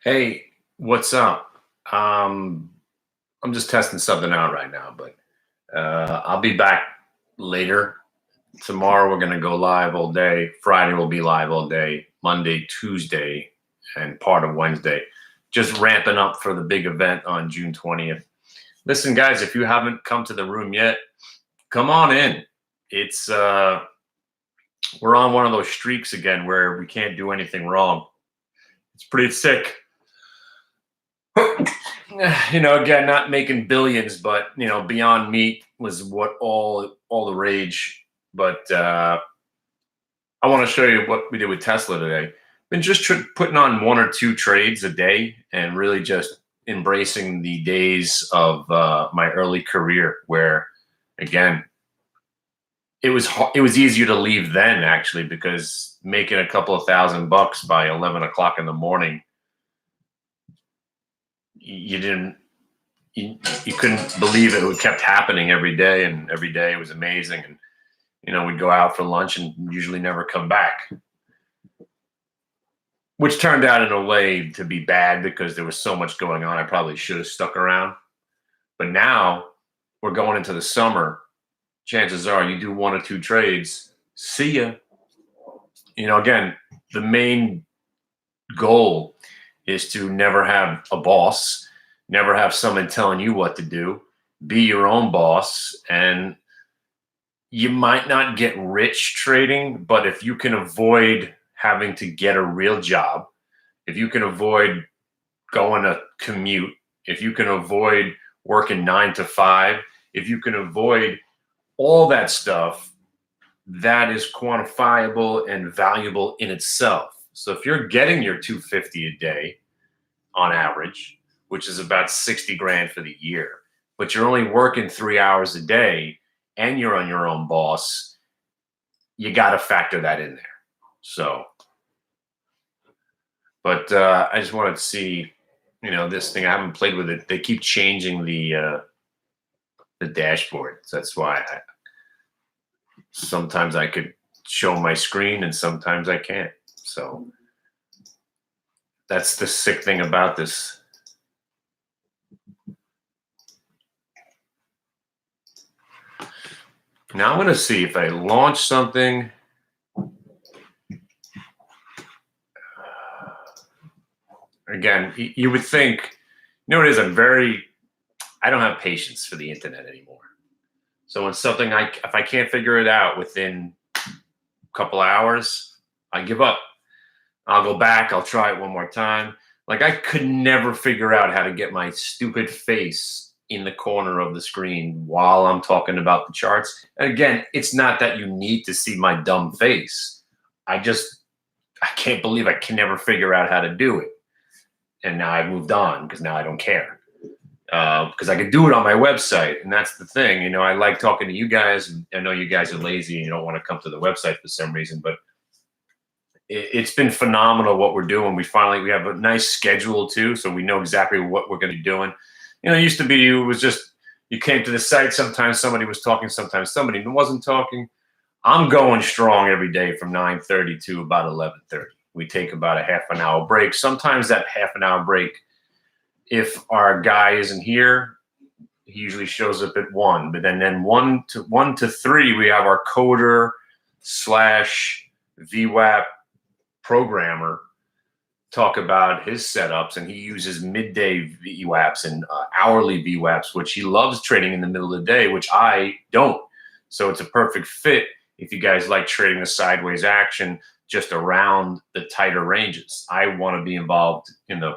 Hey, what's up? I'm just testing something out right now, but I'll be back later. Tomorrow we're gonna go live all day. Friday will be live all day. Monday, Tuesday, and part of Wednesday. Just ramping up for the big event on June 20th. Listen, guys, if you haven't come to the room yet, come on in. It's we're on one of those streaks again where we can't do anything wrong. It's pretty sick. Again, not making billions, but Beyond Meat was what all the rage. But I want to show you what we did with Tesla today. Been just putting on one or two trades a day, and really just embracing the days of my early career, where again it was easier to leave then, actually, because making a couple of $1,000 by 11 o'clock in the morning, you didn't you couldn't believe it. It kept happening every day, and every day it was amazing. And we'd go out for lunch and usually never come back, which turned out in a way to be bad because there was so much going on. I probably should have stuck around. But now we're going into the summer. Chances are you do one or two trades, see ya. Again, the main goal is to never have a boss, never have someone telling you what to do, be your own boss. And you might not get rich trading, but if you can avoid having to get a real job, if you can avoid going a commute, if you can avoid working 9 to 5, if you can avoid all that stuff, that is quantifiable and valuable in itself. So if you're getting your 250 a day on average, which is about 60 grand for the year, but you're only working 3 hours a day and you're on your own boss, you got to factor that in there. So, but I just wanted to see, this thing. I haven't played with it. They keep changing the dashboard. So that's why sometimes I could show my screen and sometimes I can't. So that's the sick thing about this. Now I'm going to see if I launch something. Again, you would think, it is, I don't have patience for the internet anymore. So when something, if I can't figure it out within a couple hours, I give up. I'll go back. I'll try it one more time. Like, I could never figure out how to get my stupid face in the corner of the screen while I'm talking about the charts. And again, it's not that you need to see my dumb face. I can't believe I can never figure out how to do it. And now I've moved on because now I don't care. Because I could do it on my website. And that's the thing. I like talking to you guys. I know you guys are lazy and you don't want to come to the website for some reason, but it's been phenomenal what we're doing. We have a nice schedule too, so we know exactly what we're going to be doing. It used to be you came to the site, sometimes somebody was talking, sometimes somebody wasn't talking. I'm going strong every day from 9:30 to about 11:30. We take about a half an hour break. Sometimes that half an hour break, if our guy isn't here, he usually shows up at 1. But then 1 to 3, we have our coder / VWAP programmer talk about his setups, and he uses midday VWAPs and hourly VWAPs, which he loves trading in the middle of the day, which I don't. So it's a perfect fit if you guys like trading the sideways action just around the tighter ranges. I want to be involved in the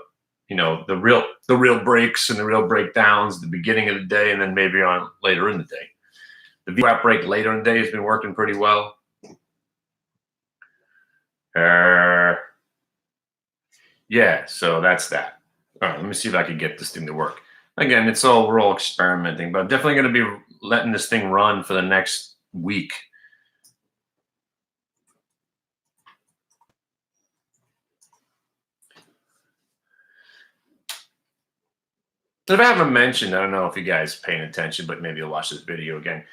real breaks and the real breakdowns, the beginning of the day, and then maybe on later in the day. The VWAP break later in the day has been working pretty well. Yeah, so that's that. All right, let me see if I can get this thing to work. Again, we're all experimenting, but I'm definitely going to be letting this thing run for the next week. If I haven't mentioned, I don't know if you guys are paying attention, but maybe you'll watch this video again.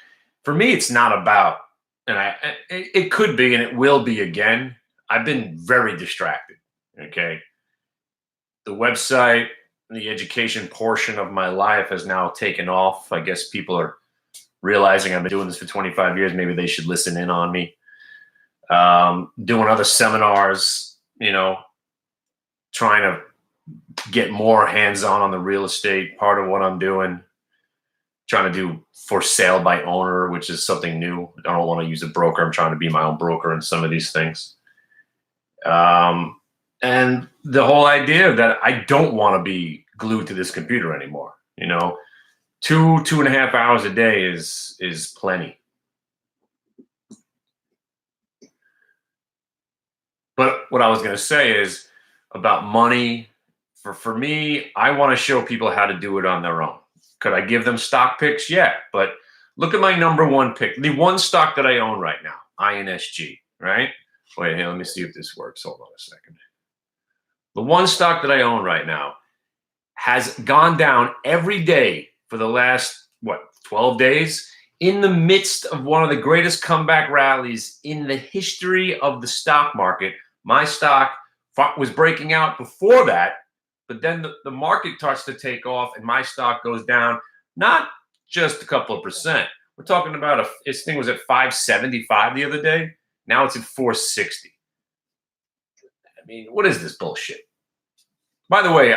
For me, it's not about, and it could be, and it will be again. I've been very distracted. Okay. the website, the education portion of my life has now taken off. I guess people are realizing I've been doing this for 25 years. Maybe they should listen in on me. Doing other seminars, trying to get more hands-on the real estate part of what I'm doing. Trying to do for sale by owner, which is something new. I don't want to use a broker. I'm trying to be my own broker in some of these things. And the whole idea that I don't want to be glued to this computer anymore. 2.5 hours a day is plenty. But what I was going to say is about money. For me, I want to show people how to do it on their own. Could I give them stock picks? Yeah, but look at my number one pick. The one stock that I own right now, INSG, right? Wait, hey, let me see if this works. Hold on a second. The one stock that I own right now has gone down every day for the last, 12 days, in the midst of one of the greatest comeback rallies in the history of the stock market. My stock was breaking out before that, but then the market starts to take off and my stock goes down, not just a couple of percent. We're talking about this thing was at 575 the other day. Now it's at 460. I mean, what is this bullshit? By the way,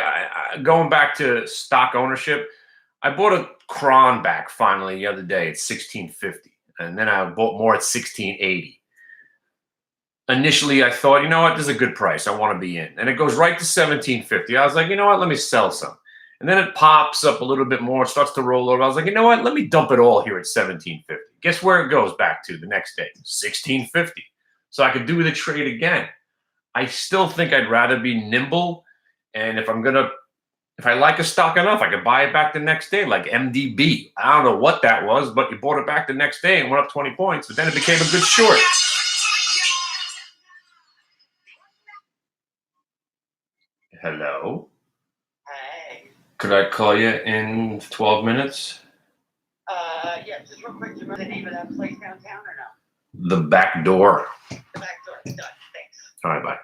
going back to stock ownership, I bought a Cron back finally the other day at 1650, and then I bought more at 1680. Initially, I thought, you know what, this is a good price. I want to be in. And it goes right to 1750. I was like, you know what, let me sell some. And then it pops up a little bit more, starts to roll over. I was like, you know what, let me dump it all here at 1750. Guess where it goes back to the next day? 1650. So I could do the trade again. I still think I'd rather be nimble. And if I like a stock enough, I could buy it back the next day, like MDB. I don't know what that was, but you bought it back the next day and went up 20 points, but then it became a good short. Hello? Hey. Could I call you in 12 minutes? Yeah, just real quick, do you remember the name of that place downtown or no? The Back Door. The back door. Done. Thanks. All right, bye.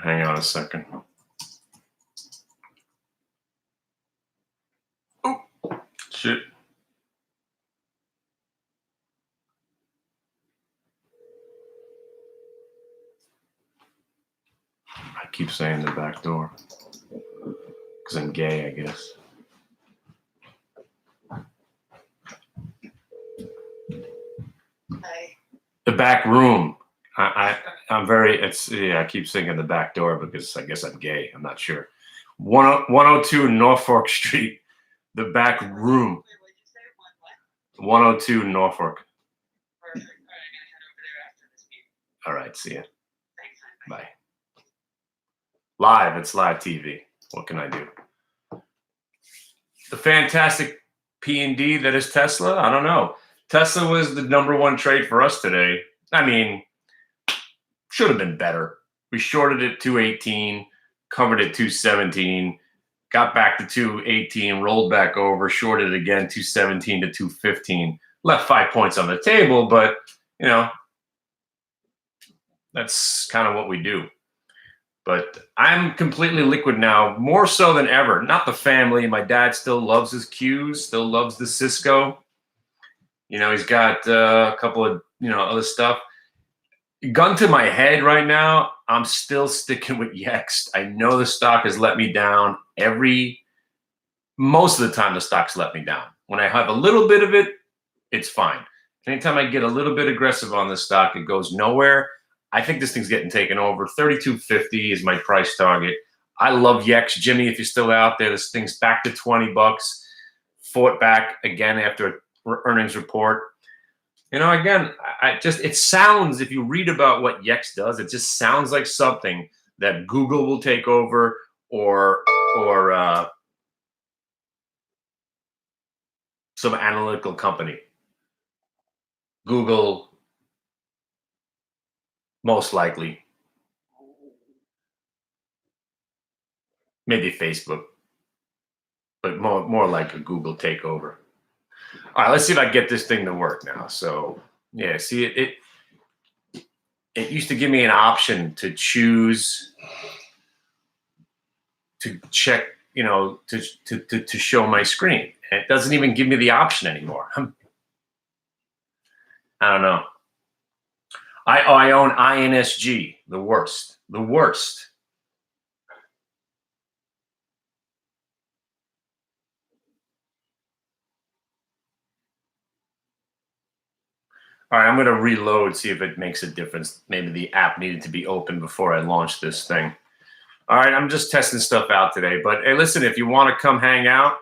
Hang on a second. Oh, shit. I keep saying the back door because I'm gay, I guess. Hey. The back room. I'm very, I keep saying the back door because I guess I'm gay. I'm not sure. 102 Norfolk Street, the back room. Wait, what'd you say? What? 102 Norfolk. Perfect. All right, I'm gonna head over there after this meeting. All right, see ya. Thanks, honey. Bye. Live, it's live TV. What can I do? The fantastic P&D that is Tesla? I don't know. Tesla was the number one trade for us today. I mean, should have been better. We shorted it 218, covered it 217, got back to 218, rolled back over, shorted again 217 to 215. Left 5 points on the table, but, that's kind of what we do. But I'm completely liquid now, more so than ever. Not the family. My dad still loves his Qs, still loves the Cisco. He's got a couple of, other stuff. Gun to my head right now, I'm still sticking with Yext. I know the stock has let me down most of the time the stock's let me down. When I have a little bit of it, it's fine. Anytime I get a little bit aggressive on the stock, it goes nowhere. I think this thing's getting taken over. 32.50 is my price target. I love Yext. Jimmy, if you're still out there, this thing's back to $20. Fought back again after earnings report. Again, it sounds, if you read about what Yext does, it just sounds like something that Google will take over or some analytical company. Google, most likely. Maybe Facebook, but more like a Google takeover. All right, let's see if I get this thing to work now. So, yeah, see it it used to give me an option to choose to check, to show my screen. And it doesn't even give me the option anymore. I don't know. I own INSG, the worst. The worst. All right, I'm going to reload, see if it makes a difference. Maybe the app needed to be open before I launch this thing. All right, I'm just testing stuff out today. But hey, listen, if you want to come hang out,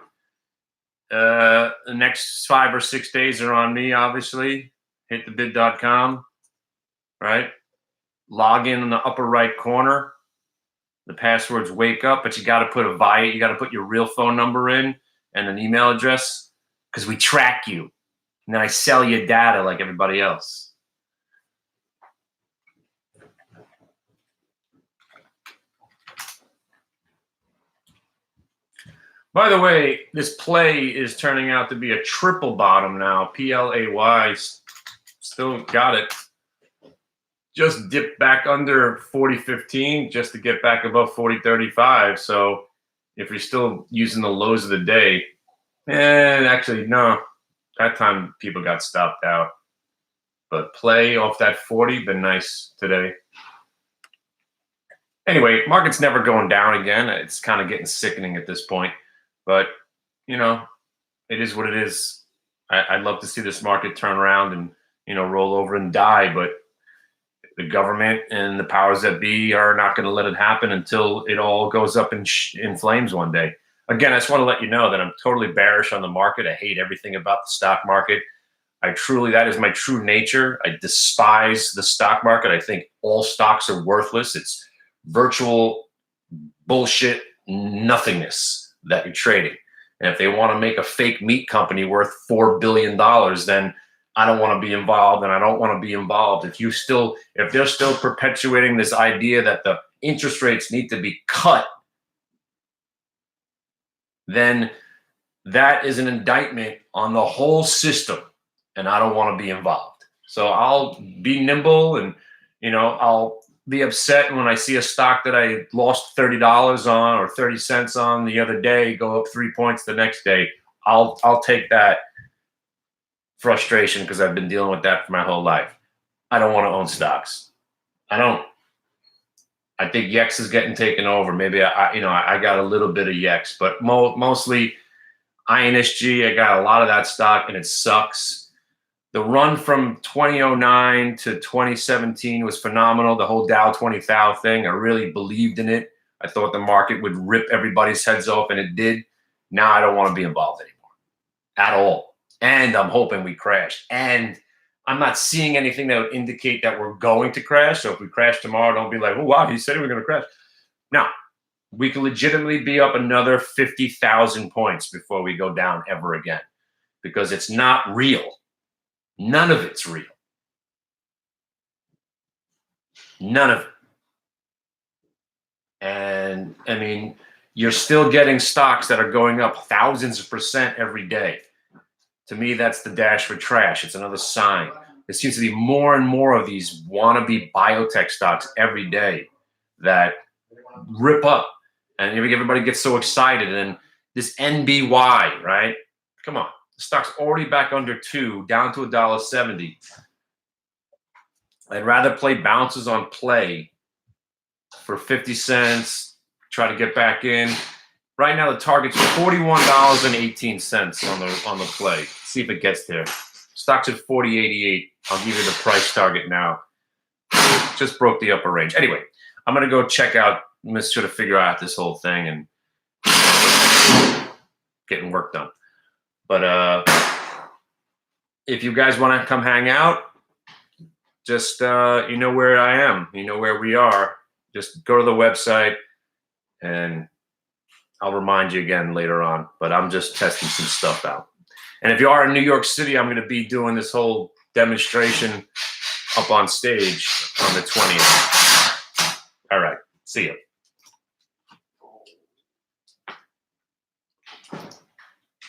the next 5 or 6 days are on me, obviously. Hitthebid.com, right? Log in the upper right corner. The password's wake up, but you got to put you got to put your real phone number in and an email address because we track you. And then I sell you data like everybody else. By the way, this play is turning out to be a triple bottom now. PLAY. Still got it. Just dipped back under 40.15 just to get back above 40.35. So if you're still using the lows of the day, actually, no. That time people got stopped out. But play off that 40, been nice today. Anyway, market's never going down again. It's kind of getting sickening at this point. But, it is what it is. I'd love to see this market turn around and, roll over and die. But the government and the powers that be are not going to let it happen until it all goes up in flames one day. Again, I just want to let you know that I'm totally bearish on the market. I hate everything about the stock market. That is my true nature. I despise the stock market. I think all stocks are worthless. It's virtual bullshit nothingness that you're trading. And if they want to make a fake meat company worth $4 billion, then I don't want to be involved, and I don't want to be involved. If they're still perpetuating this idea that the interest rates need to be cut, then that is an indictment on the whole system, and I don't want to be involved. So I'll be nimble, and I'll be upset when I see a stock that I lost $30 on or 30 cents on the other day go up 3 points the next day. I'll take that frustration because I've been dealing with that for my whole life. I don't want to own stocks. I don't. I think YEX is getting taken over. Maybe I got a little bit of YEX, but mostly INSG. I got a lot of that stock, and it sucks. The run from 2009 to 2017 was phenomenal. The whole Dow 20,000 thing, I really believed in it. I thought the market would rip everybody's heads off, and it did. Now I don't want to be involved anymore at all. And I'm hoping we crash. And I'm not seeing anything that would indicate that we're going to crash. So if we crash tomorrow, don't be like, oh, wow, he said we were going to crash. No, we can legitimately be up another 50,000 points before we go down ever again, because it's not real. None of it's real. None of it. And I mean, you're still getting stocks that are going up thousands of % every day. To me, that's the dash for trash. It's another sign. There seems to be more and more of these wannabe biotech stocks every day that rip up. And everybody gets so excited. And this NBY, right? Come on. The stock's already back under 2, down to $1.70. I'd rather play bounces on play for 50 cents, try to get back in. Right now, the target's $41.18 on the play. See if it gets there. Stock's at 40.88. I'll give you the price target now. Just broke the upper range. Anyway, I'm going to go check out, sort of figure out this whole thing and getting work done. But if you guys want to come hang out, just, you know where I am. You know where we are. Just go to the website, and I'll remind you again later on. But I'm just testing some stuff out. And if you are in New York City, I'm going to be doing this whole demonstration up on stage on the 20th. All right. See you.